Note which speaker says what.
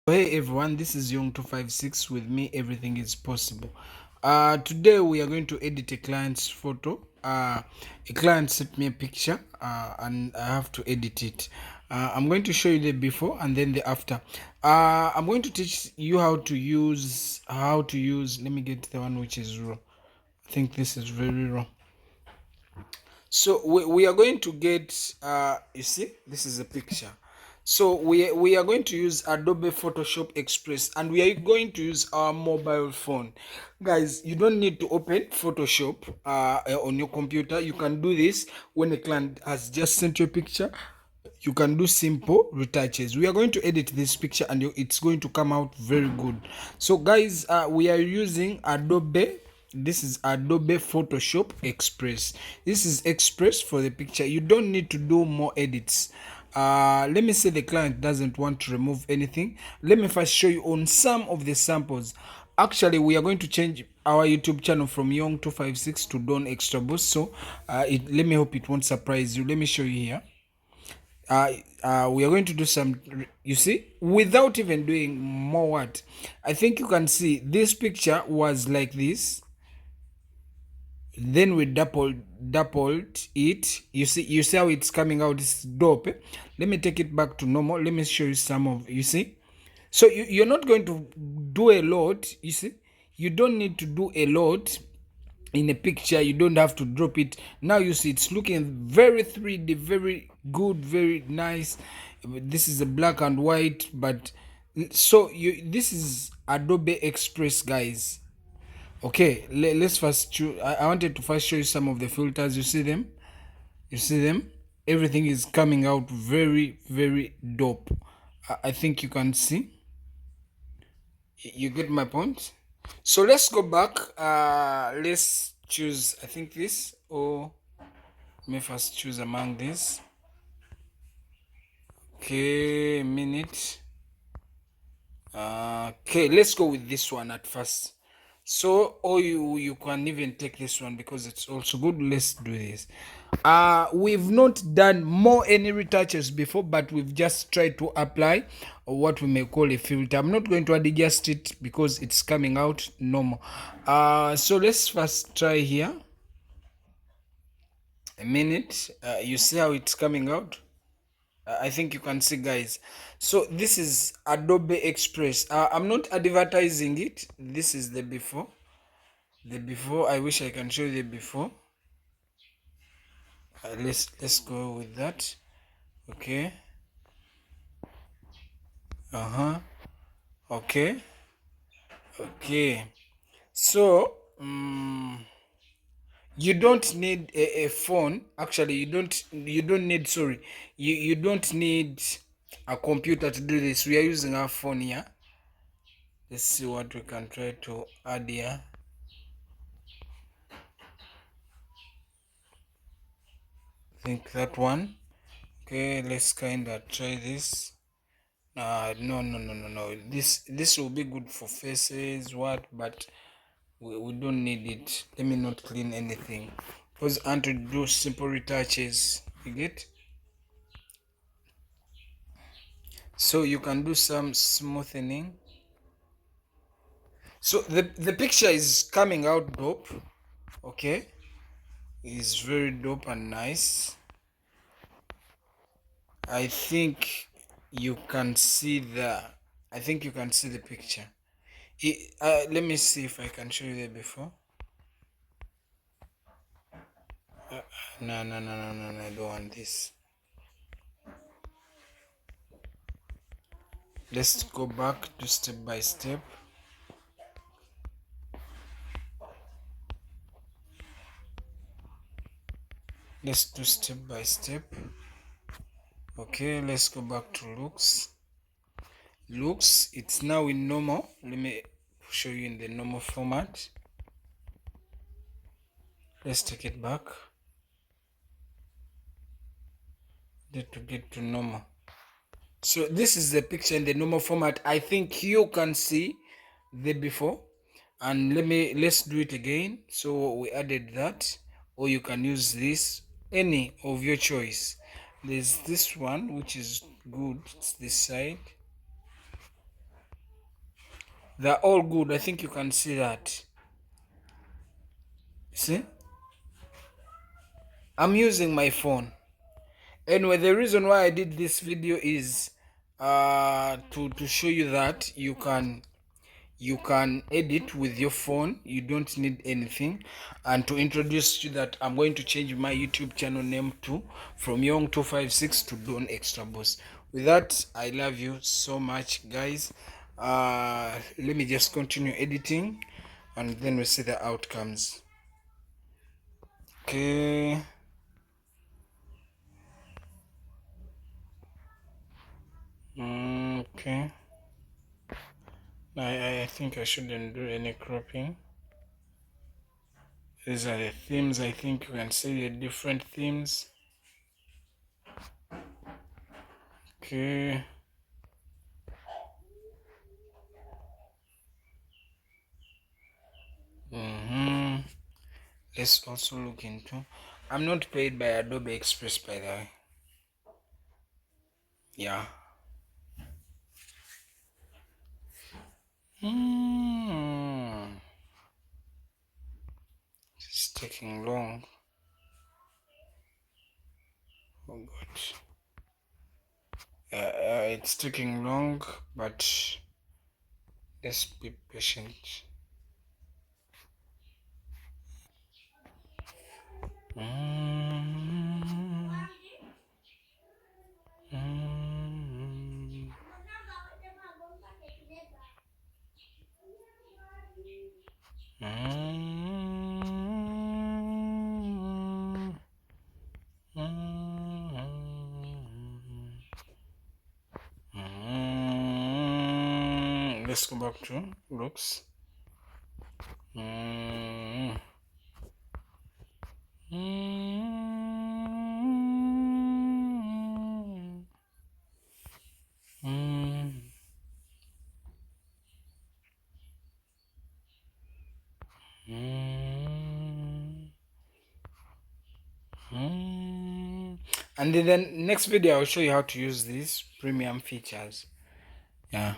Speaker 1: Hey everyone, this is Young256. With me everything is possible. Today we are going to edit a client's photo. A client sent me a picture and I have to edit it. I'm going to show you the before and then the after. I'm going to teach you how to use. Let me get the one which is raw. I think this is very raw. So we are going to get, you see, this is a picture. So we are going to use Adobe Photoshop Express and we are going to use our mobile phone. Guys, you don't need to open Photoshop on your computer. You can do this when a client has just sent you a picture. You can do simple retouches. We are going to edit this picture and it's going to come out very good. So guys, we are using Adobe. This is Adobe Photoshop Express. This is Express for the picture. You don't need to do more edits. Let me say the client doesn't want to remove anything. Let me first show you on some of the samples. Actually, we are going to change our YouTube channel from Young256 to Donxtraboost. So let me hope it won't surprise you. Let me show you here. We are going to do some, you see, without even doing more what. I think you can see this picture was like this. Then we doubled it. You see how it's coming out. It's dope. Let me take it back to normal. Let me show you some of, you see. So you're not going to do a lot. You see, you don't need to do a lot in a picture. You don't have to drop it. Now you see it's looking very 3D, very good, very nice. This is a black and white, but so this is Adobe Express, guys. Okay, let's first choose. I wanted to first show you some of the filters. You see them? You see them? Everything is coming out very, very dope. I think you can see. You get my point? So let's go back. Let's choose, I think this, or let me first choose among these. Okay, a minute. Okay, let's go with this one at first. So, or you can even take this one because it's also good. Let's do this. We've not done more any retouches before, but we've just tried to apply what we may call a filter. I'm not going to adjust it because it's coming out normal. So let's first try here. A minute. You see how it's coming out? I think you can see, guys. So this is Adobe Express. I'm not advertising it. This is the before. The before. I wish I can show you the before. Let's go with that. Okay. Okay. Okay. So you don't need a phone. Actually, you don't need, sorry, you don't need a computer to do this. We are using our phone here. Let's see what we can try to add here. I think that one. Okay, let's kinda try this. No. This will be good for faces, but we don't need it. Let me not clean anything because I want to do simple retouches. You get? So you can do some smoothing. So the picture is coming out dope. Okay, it's very dope and nice. I think you can see the picture. Let me see if I can show you the before. No, I don't want this. Let's go back to step by step. Let's do step by step. Okay, let's go back to looks. Looks, it's now in normal. Let me show you in the normal format. Let's take it back. Need to get to normal. So this is the picture in the normal format. I think you can see the before. And let's do it again. So we added that, or you can use this, any of your choice. There's this one which is good. It's this side. They're all good. I think you can see that. See? I'm using my phone. Anyway, the reason why I did this video is to show you that you can edit with your phone. You don't need anything. And to introduce you that I'm going to change my YouTube channel name to from Young256 to Donxtraboost. With that, I love you so much, guys. Let me just continue editing and then we see the outcomes. Okay. Okay. I think I shouldn't do any cropping. These are the themes. I think you can see the different themes. Okay. Let's also look into. I'm not paid by Adobe Express, by the way. Yeah. It's taking long. Oh God. It's taking long, but let's be patient. Let's go back to looks. And in the next video, I'll show you how to use these premium features. Yeah.